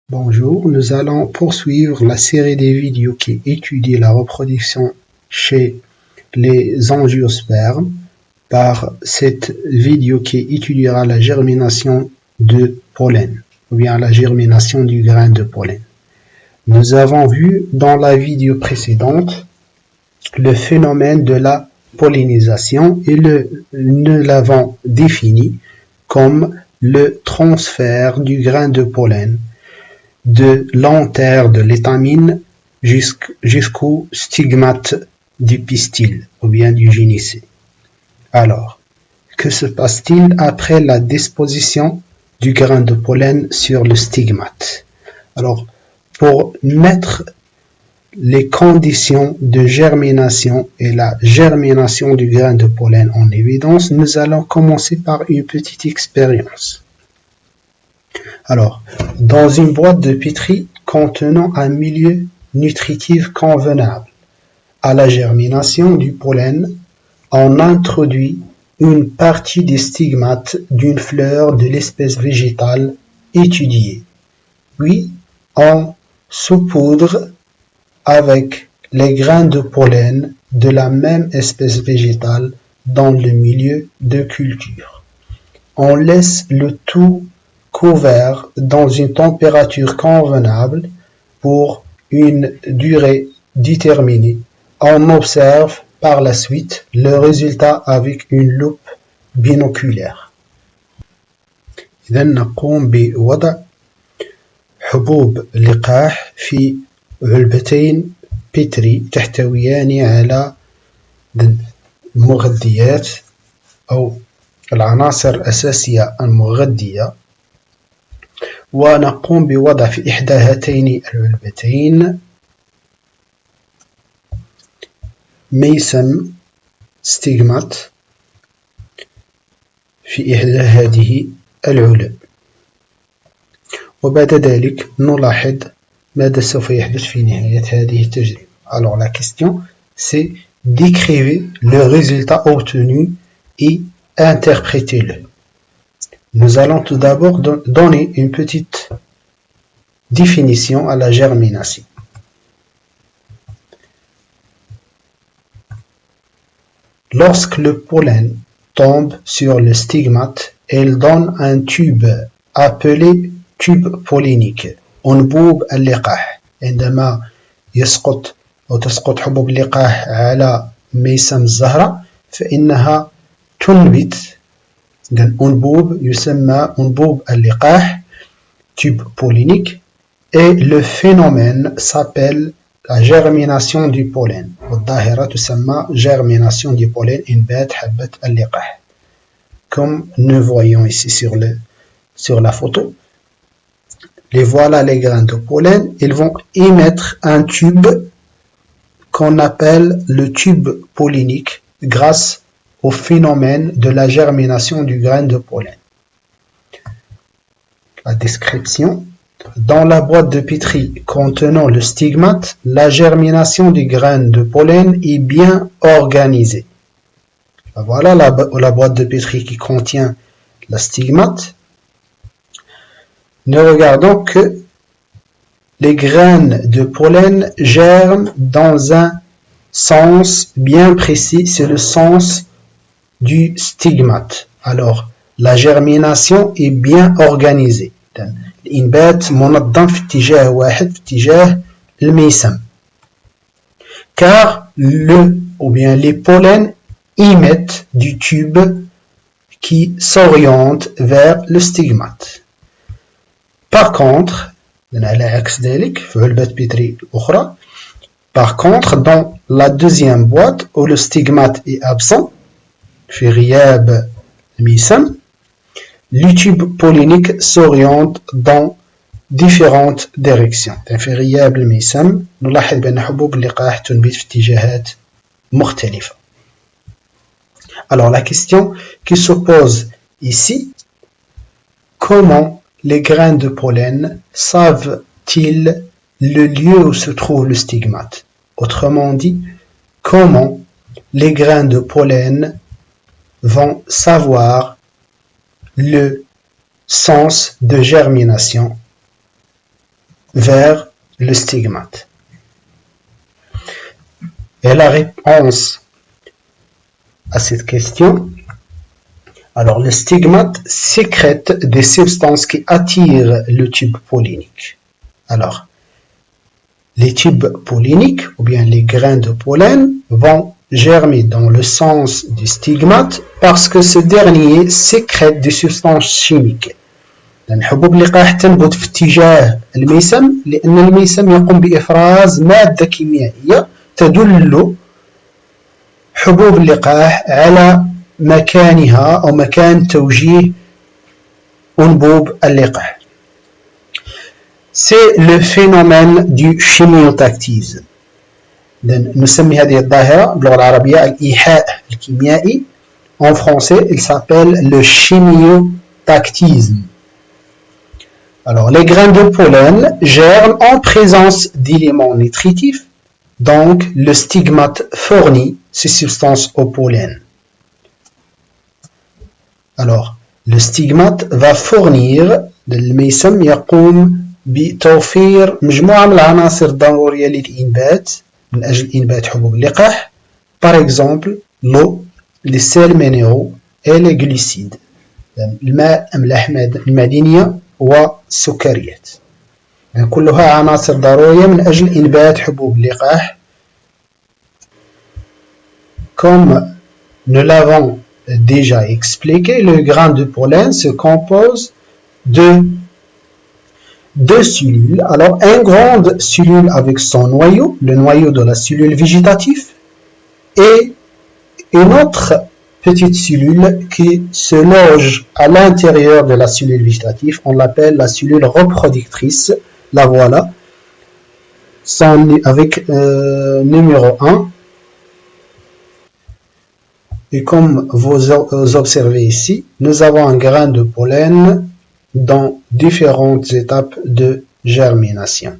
Bonjour, nous allons poursuivre la série des vidéos qui étudient la reproduction chez les angiospermes par cette vidéo qui étudiera la germination de pollen ou bien la germination du grain de pollen. Nous avons vu dans la vidéo précédente le phénomène de la pollinisation et nous l'avons défini comme le transfert du grain de pollen de l'antère de l'étamine jusqu'au stigmate du pistil ou bien du génicée. Alors, que se passe-t-il après la disposition du grain de pollen sur le stigmate? Alors, pour mettre les conditions de germination et la germination du grain de pollen en évidence, nous allons commencer par une petite expérience. Alors, dans une boîte de pétri contenant un milieu nutritif convenable à la germination du pollen, on introduit une partie des stigmates d'une fleur de l'espèce végétale étudiée. Puis, on saupoudre avec les grains de pollen de la même espèce végétale dans le milieu de culture. On laisse le tout couvert dans une température convenable pour une durée déterminée. On observe par la suite le résultat avec une loupe binoculaire. إذا نقوم بوضع حبوب لقاح في علبتين بيتري تحتويان على المغذيات أو العناصر الأساسية المغذية، ونقوم بوضع في إحدى هاتين العلبتين ميسم ستيغمات في إحدى هذه العلب، وبعد ذلك نلاحظ ماذا سوف يحدث في نهاية هذه التجربة. Alors la question c'est décrivez le résultat obtenu et interprétez-le. Nous allons tout d'abord donner une petite définition à la germination. Lorsque le pollen tombe sur le stigmate, il donne un tube appelé tube pollinique. أنبوب اللقاح. عندما يسقط أو تسقط حبوب اللقاح على ميسم الزهرة فإنها تنبت أنبوب يسمى أنبوب اللقاح tube pollinique et le phénomène s'appelle la germination du pollen. والظاهرة تسمى germination du pollen إنبات حبة اللقاح. Comme nous voyons ici sur la photo. Et voilà les grains de pollen, ils vont émettre un tube qu'on appelle le tube pollinique grâce au phénomène de la germination du grain de pollen. La description. Dans la boîte de pétri contenant le stigmate, la germination du grain de pollen est bien organisée. Voilà la boîte de pétri qui contient le stigmate. Ne regardons que les graines de pollen germent dans un sens bien précis, c'est le sens du stigmate. Alors, la germination est bien organisée. الإنبات منظم في اتجاه واحد في اتجاه الميسم. Car les pollens émettent du tube qui s'oriente vers le stigmate. Par contre, dans la deuxième boîte où le stigmate est absent, le tube pollinique s'oriente dans différentes directions. Alors la question qui se pose ici, comment les grains de pollen savent-ils le lieu où se trouve le stigmate? Autrement dit, comment les grains de pollen vont savoir le sens de germination vers le stigmate. Et la réponse à cette question, alors le stigmate sécrète des substances qui attirent le tube pollinique. Alors, les tubes polliniques, ou bien les grains de pollen, vont germer dans le sens du stigmate parce que ce dernier sécrète des substances chimiques. لأن حبوب اللقاح تنبت في اتجاه الميسم لأن الميسم يقوم بإفراز مادة كيميائية تدل حبوب اللقاح على مكانها أو مكان توجيه أنبوب اللقاح. C'est le phénomène du chimiotactisme. نسمي هذه الظاهرة باللغة العربية الإيحاء الكيميائي. En français, il s'appelle le chimiotactisme. Alors, les grains de pollen germent en présence d'éléments nutritifs, donc le stigmate fournit ces substances au pollen. Alors, le stigmate va fournir الميسم يقوم بتوفير مجموعة من العناصر الضرورية للإنبات من أجل إنبات حبوب اللقاح. Par exemple, l'eau, les sels minéraux et les glucides. الماء الأحماض المعدنية والسكريات. يعني كلها عناصر ضرورية من أجل إنبات حبوب اللقاح. Comme nous l'avons déjà expliqué, le grain de pollen se compose de deux cellules. Alors, une grande cellule avec son noyau, le noyau de la cellule végétative, et une autre petite cellule qui se loge à l'intérieur de la cellule végétative. On l'appelle la cellule reproductrice. La voilà. Avec numéro 1. Et comme vous observez ici, nous avons un grain de pollen dans différentes étapes de germination.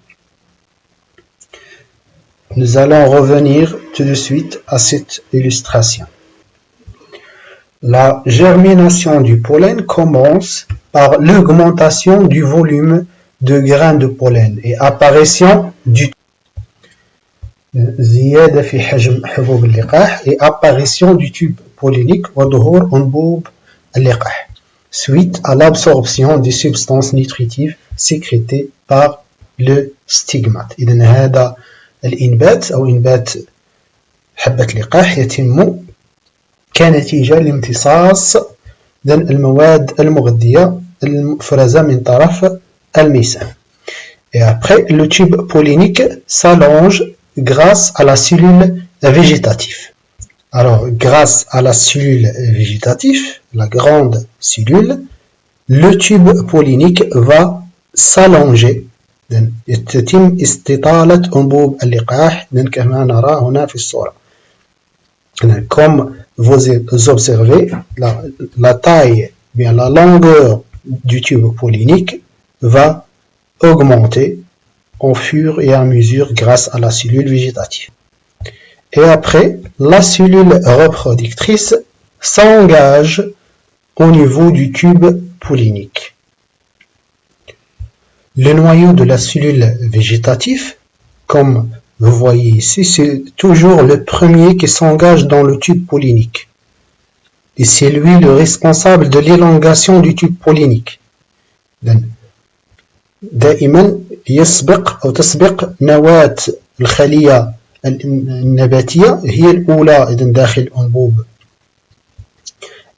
Nous allons revenir tout de suite à cette illustration. La germination du pollen commence par l'augmentation du volume de grains de pollen et apparition du زيادة في حجم حبوب اللقاح et apparition du tube pollinique وظهور أنبوب اللقاح suite à l'absorption des substances nutritives sécrétées par le stigmate. إذن هذا الإنبات أو إنبات حبة اللقاح يتم كنتيجة لامتصاص المواد المغذية المفرزة من طرف الميسم. Et après, le tube pollinique s'allonge grâce à la cellule végétative. Alors, grâce à la cellule végétative, la grande cellule, le tube pollinique va s'allonger. يتم استطالة أنبوب اللقاح كما نرى هنا في الصورة. Comme vous observez, la taille, bien la longueur du tube pollinique va augmenter au fur et à mesure grâce à la cellule végétative. Et après, la cellule reproductrice s'engage au niveau du tube pollinique. Le noyau de la cellule végétative, comme vous voyez ici, c'est toujours le premier qui s'engage dans le tube pollinique. Et c'est lui le responsable de l'élongation du tube pollinique. دائما يسبق أو تسبق نواة الخلية النباتية هي الأولى إذن داخل أنبوب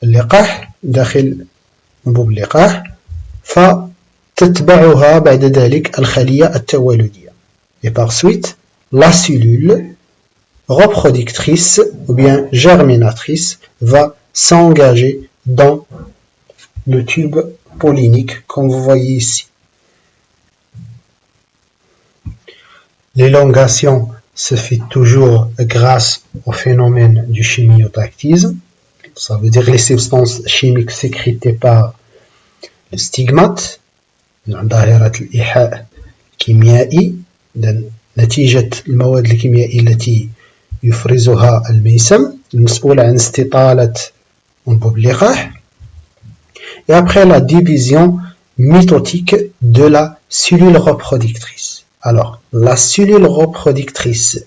اللقاح فتتبعها بعد ذلك الخلية التوالدية. Et par suite, la cellule reproductrice ou bien germinatrice va s'engager dans le tube pollinique comme vous voyez ici. L'élongation se fait toujours grâce au phénomène du chimiotactisme. Ça veut dire les substances chimiques sécrétées par le stigmate. ظاهرة الإيحاء الكيميائي نتيجة المواد الكيميائية التي يفرزها الميسم المسؤولة عن استطالة أنبوب اللقاح. Et après la division mitotique de la cellule reproductrice. Alors, la cellule reproductrice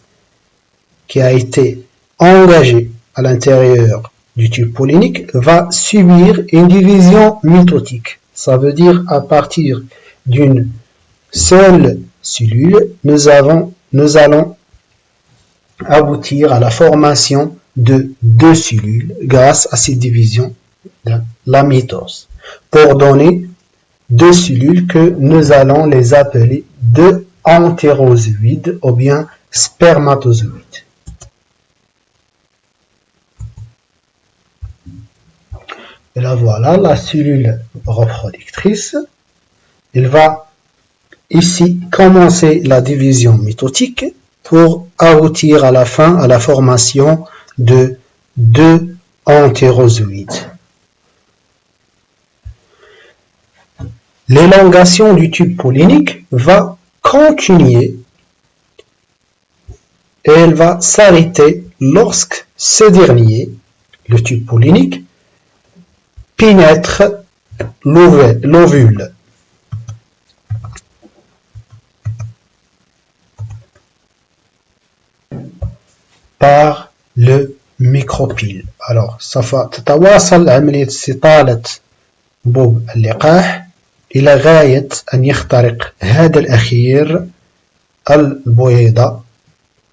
qui a été engagée à l'intérieur du tube pollinique va subir une division mitotique. Ça veut dire à partir d'une seule cellule, nous allons aboutir à la formation de deux cellules grâce à cette division de la mitose pour donner deux cellules que nous allons les appeler deux entérozoïdes ou bien spermatozoïdes. Et là voilà la cellule reproductrice. Elle va ici commencer la division mitotique pour aboutir à la fin à la formation de deux entérozoïdes. L'élongation du tube pollinique va continuer et elle va s'arrêter lorsque ce dernier, le tube pollinique, pénètre l'ovule. Par le micropyle. Alors سوف تتواصل عملية استطالة بوب اللقاح إلى غاية أن يخترق هذا الأخير البويضة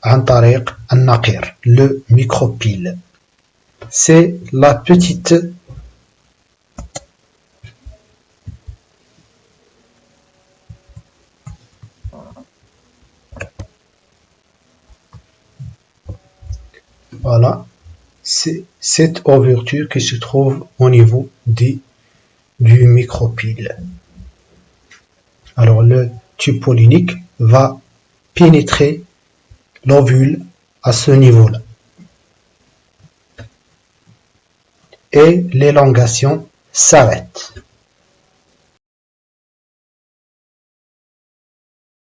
عن طريق النقير, le micropyle. C'est la petite voilà, c'est cette ouverture qui se trouve au niveau du micropyle. Alors le tube pollinique va pénétrer l'ovule à ce niveau-là. Et l'élongation s'arrête.